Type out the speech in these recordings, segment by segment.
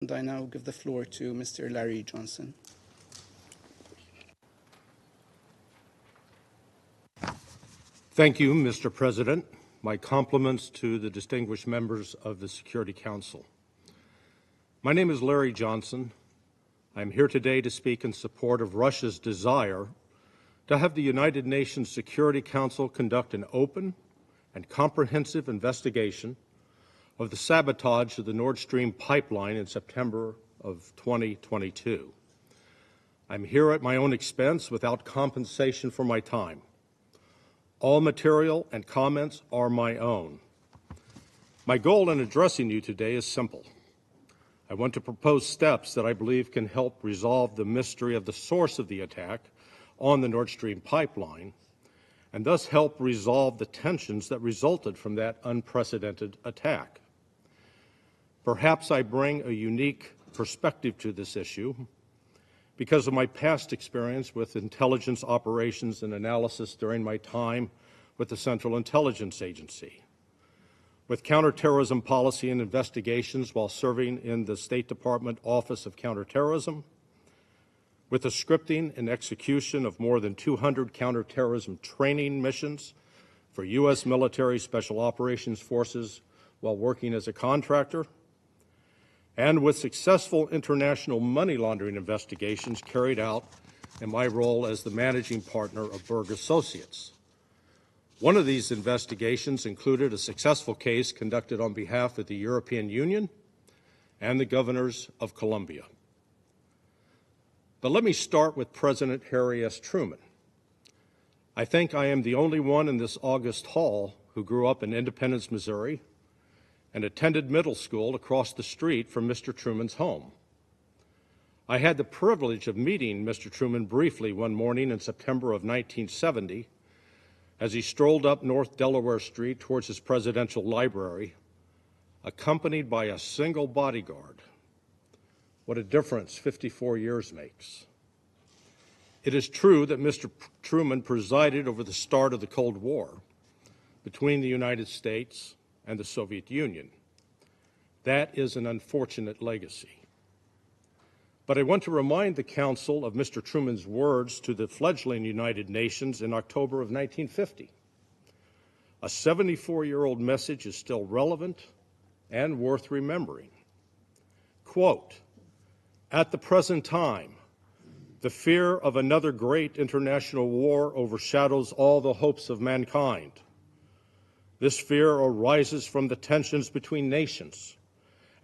And I now give the floor to Mr. Larry Johnson. Thank you, Mr. President. My compliments to the distinguished members of the Security Council. My name is Larry Johnson. I'm here today to speak in support of Russia's desire to have the United Nations Security Council conduct an open and comprehensive investigation of the sabotage of the Nord Stream pipeline in September of 2022. I'm here at my own expense without compensation for my time. All material and comments are my own. My goal in addressing you today is simple. I want to propose steps that I believe can help resolve the mystery of the source of the attack on the Nord Stream pipeline, and thus help resolve the tensions that resulted from that unprecedented attack. Perhaps I bring a unique perspective to this issue because of my past experience with intelligence operations and analysis during my time with the Central Intelligence Agency, with counterterrorism policy and investigations while serving in the State Department Office of Counterterrorism, with the scripting and execution of more than 200 counterterrorism training missions for U.S. military special operations forces while working as a contractor, and with successful international money laundering investigations carried out in my role as the managing partner of Berg Associates. One of these investigations included a successful case conducted on behalf of the European Union and the governors of Colombia. But let me start with President Harry S. Truman. I think I am the only one in this august hall who grew up in Independence, Missouri, and attended middle school across the street from Mr. Truman's home. I had the privilege of meeting Mr. Truman briefly one morning in September of 1970 as he strolled up North Delaware Street towards his presidential library, accompanied by a single bodyguard. What a difference 54 years makes. It is true that Mr. Truman presided over the start of the Cold War between the United States and the Soviet Union. That is an unfortunate legacy. But I want to remind the Council of Mr. Truman's words to the fledgling United Nations in October of 1950. A 74-year-old message is still relevant and worth remembering. Quote, "At the present time, the fear of another great international war overshadows all the hopes of mankind. This fear arises from the tensions between nations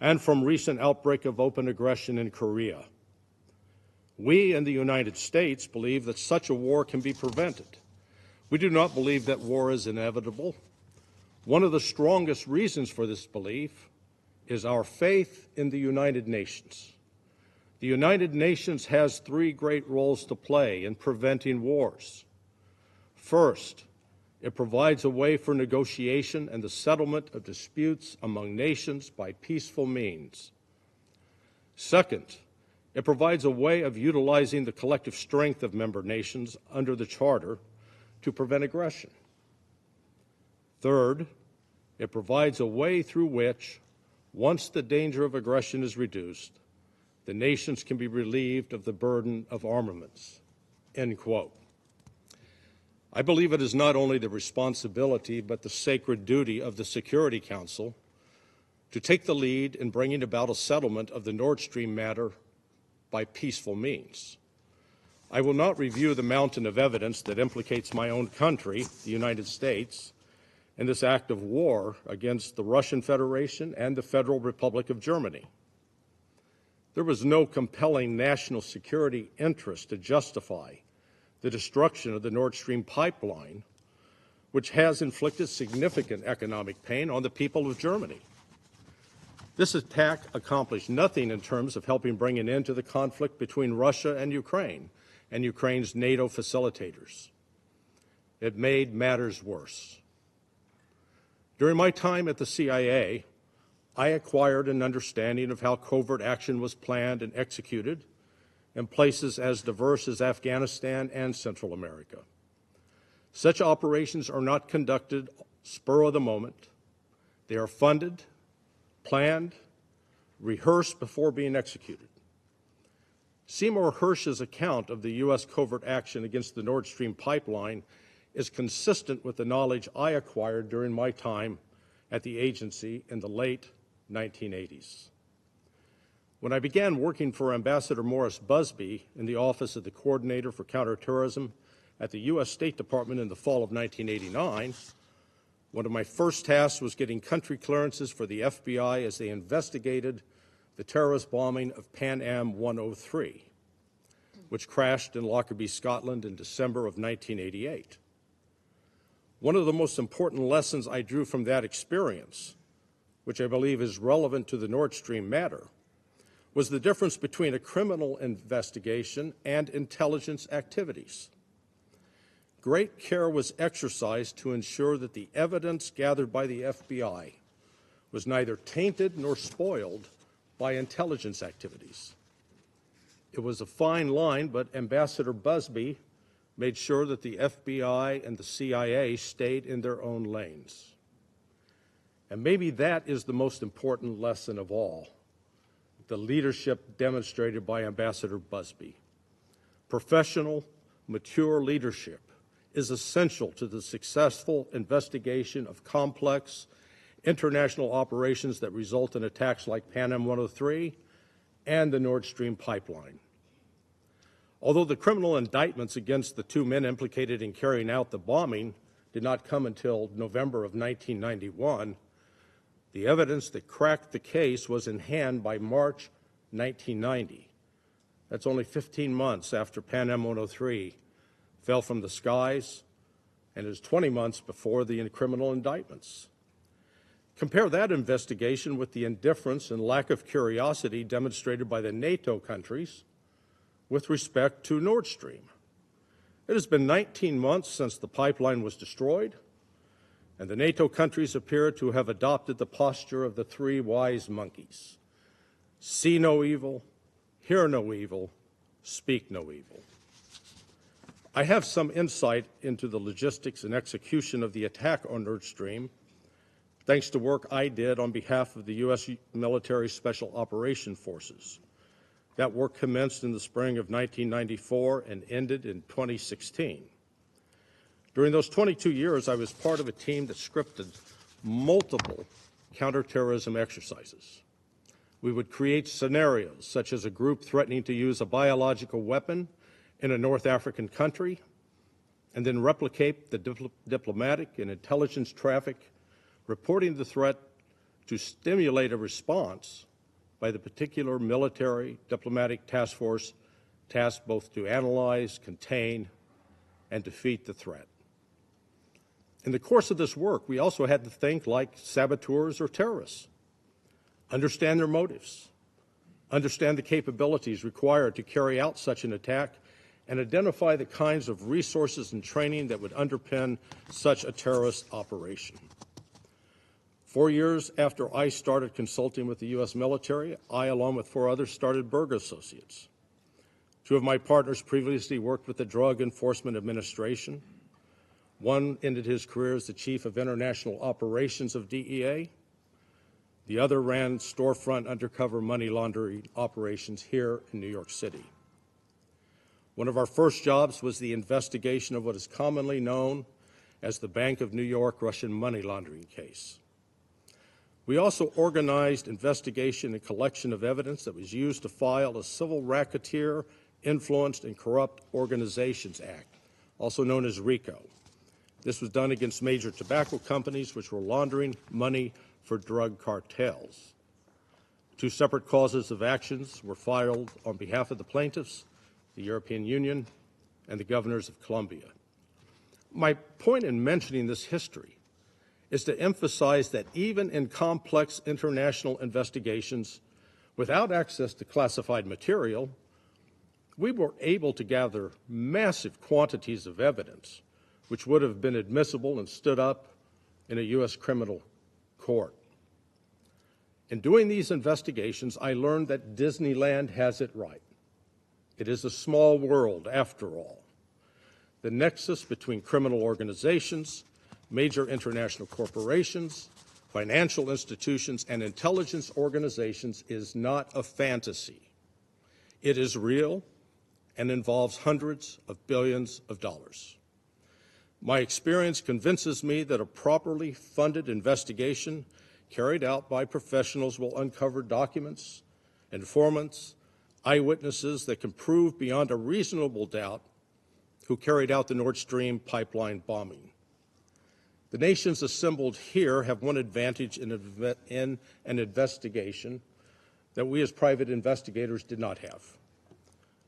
and from recent outbreak of open aggression in Korea. We in the United States believe that such a war can be prevented. We do not believe that war is inevitable. One of the strongest reasons for this belief is our faith in the United Nations. The United Nations has three great roles to play in preventing wars. First, it provides a way for negotiation and the settlement of disputes among nations by peaceful means. Second, it provides a way of utilizing the collective strength of member nations under the Charter to prevent aggression. Third, it provides a way through which, once the danger of aggression is reduced, the nations can be relieved of the burden of armaments." End quote. I believe it is not only the responsibility but the sacred duty of the Security Council to take the lead in bringing about a settlement of the Nord Stream matter by peaceful means. I will not review the mountain of evidence that implicates my own country, the United States, in this act of war against the Russian Federation and the Federal Republic of Germany. There was no compelling national security interest to justify the destruction of the Nord Stream pipeline, which has inflicted significant economic pain on the people of Germany. This attack accomplished nothing in terms of helping bring an end to the conflict between Russia and Ukraine's NATO facilitators. It made matters worse. During my time at the CIA, I acquired an understanding of how covert action was planned and executed in places as diverse as Afghanistan and Central America. Such operations are not conducted spur of the moment. They are funded, planned, rehearsed before being executed. Seymour Hersh's account of the U.S. covert action against the Nord Stream pipeline is consistent with the knowledge I acquired during my time at the agency in the late 1980s. When I began working for Ambassador Morris Busby in the Office of the Coordinator for Counterterrorism at the U.S. State Department in the fall of 1989, one of my first tasks was getting country clearances for the FBI as they investigated the terrorist bombing of Pan Am 103, which crashed in Lockerbie, Scotland in December of 1988. One of the most important lessons I drew from that experience, which I believe is relevant to the Nord Stream matter, was the difference between a criminal investigation and intelligence activities. Great care was exercised to ensure that the evidence gathered by the FBI was neither tainted nor spoiled by intelligence activities. It was a fine line, but Ambassador Busby made sure that the FBI and the CIA stayed in their own lanes. And maybe that is the most important lesson of all, the leadership demonstrated by Ambassador Busby. Professional, mature leadership is essential to the successful investigation of complex international operations that result in attacks like Pan Am 103 and the Nord Stream pipeline. Although the criminal indictments against the two men implicated in carrying out the bombing did not come until November of 1991, the evidence that cracked the case was in hand by March 1990. That's only 15 months after Pan Am 103 fell from the skies, and is 20 months before the criminal indictments. Compare that investigation with the indifference and lack of curiosity demonstrated by the NATO countries with respect to Nord Stream. It has been 19 months since the pipeline was destroyed, and the NATO countries appear to have adopted the posture of the three wise monkeys: see no evil, hear no evil, speak no evil. I have some insight into the logistics and execution of the attack on Nord Stream, thanks to work I did on behalf of the U.S. Military Special Operations Forces. That work commenced in the spring of 1994 and ended in 2016. During those 22 years, I was part of a team that scripted multiple counterterrorism exercises. We would create scenarios such as a group threatening to use a biological weapon in a North African country, and then replicate the diplomatic and intelligence traffic, reporting the threat to stimulate a response by the particular military diplomatic task force tasked both to analyze, contain, and defeat the threat. In the course of this work, we also had to think like saboteurs or terrorists, understand their motives, understand the capabilities required to carry out such an attack, and identify the kinds of resources and training that would underpin such a terrorist operation. 4 years after I started consulting with the U.S. military, I, along with 4 others, started Berg Associates. 2 of my partners previously worked with the Drug Enforcement Administration. One ended his career as the Chief of International Operations of DEA. The other ran storefront undercover money laundering operations here in New York City. One of our first jobs was the investigation of what is commonly known as the Bank of New York Russian money laundering case. We also organized investigation and collection of evidence that was used to file a Civil Racketeer, Influenced, and Corrupt Organizations Act, also known as RICO. This was done against major tobacco companies which were laundering money for drug cartels. 2 separate causes of actions were filed on behalf of the plaintiffs, the European Union, and the governors of Colombia. My point in mentioning this history is to emphasize that even in complex international investigations, without access to classified material, we were able to gather massive quantities of evidence which would have been admissible and stood up in a U.S. criminal court. In doing these investigations, I learned that Disneyland has it right. It is a small world, after all. The nexus between criminal organizations, major international corporations, financial institutions, and intelligence organizations is not a fantasy. It is real and involves hundreds of billions of dollars. My experience convinces me that a properly funded investigation carried out by professionals will uncover documents, informants, eyewitnesses that can prove beyond a reasonable doubt who carried out the Nord Stream pipeline bombing. The nations assembled here have one advantage in an investigation that we as private investigators did not have.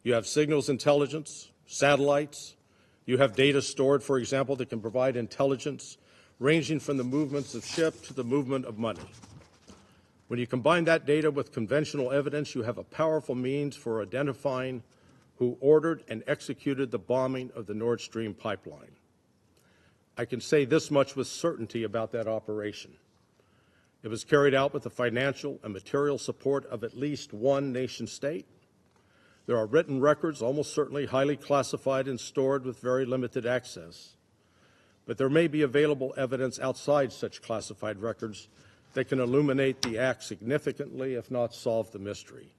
You have signals intelligence, satellites, you have data stored, for example, that can provide intelligence ranging from the movements of ships to the movement of money. When you combine that data with conventional evidence, you have a powerful means for identifying who ordered and executed the bombing of the Nord Stream pipeline. I can say this much with certainty about that operation. It was carried out with the financial and material support of at least one nation-state. There are written records, almost certainly highly classified and stored with very limited access. But there may be available evidence outside such classified records that can illuminate the act significantly, if not solve the mystery.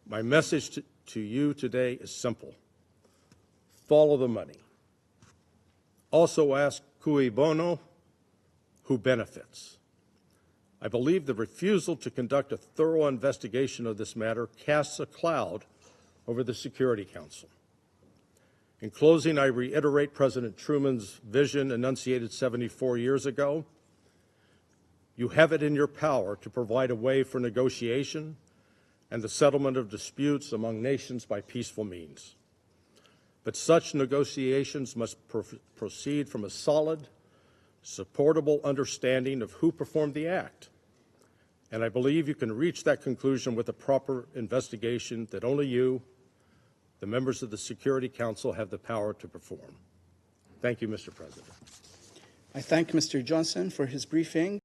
My message to you today is simple. Follow the money. Also ask cui bono, who benefits. I believe the refusal to conduct a thorough investigation of this matter casts a cloud over the Security Council. In closing, I reiterate President Truman's vision enunciated 74 years ago. You have it in your power to provide a way for negotiation and the settlement of disputes among nations by peaceful means. But such negotiations must proceed from a solid, supportable understanding of who performed the act. And I believe you can reach that conclusion with a proper investigation that only you, the members of the Security Council, have the power to perform. Thank you, Mr. President. I thank Mr. Johnson for his briefing.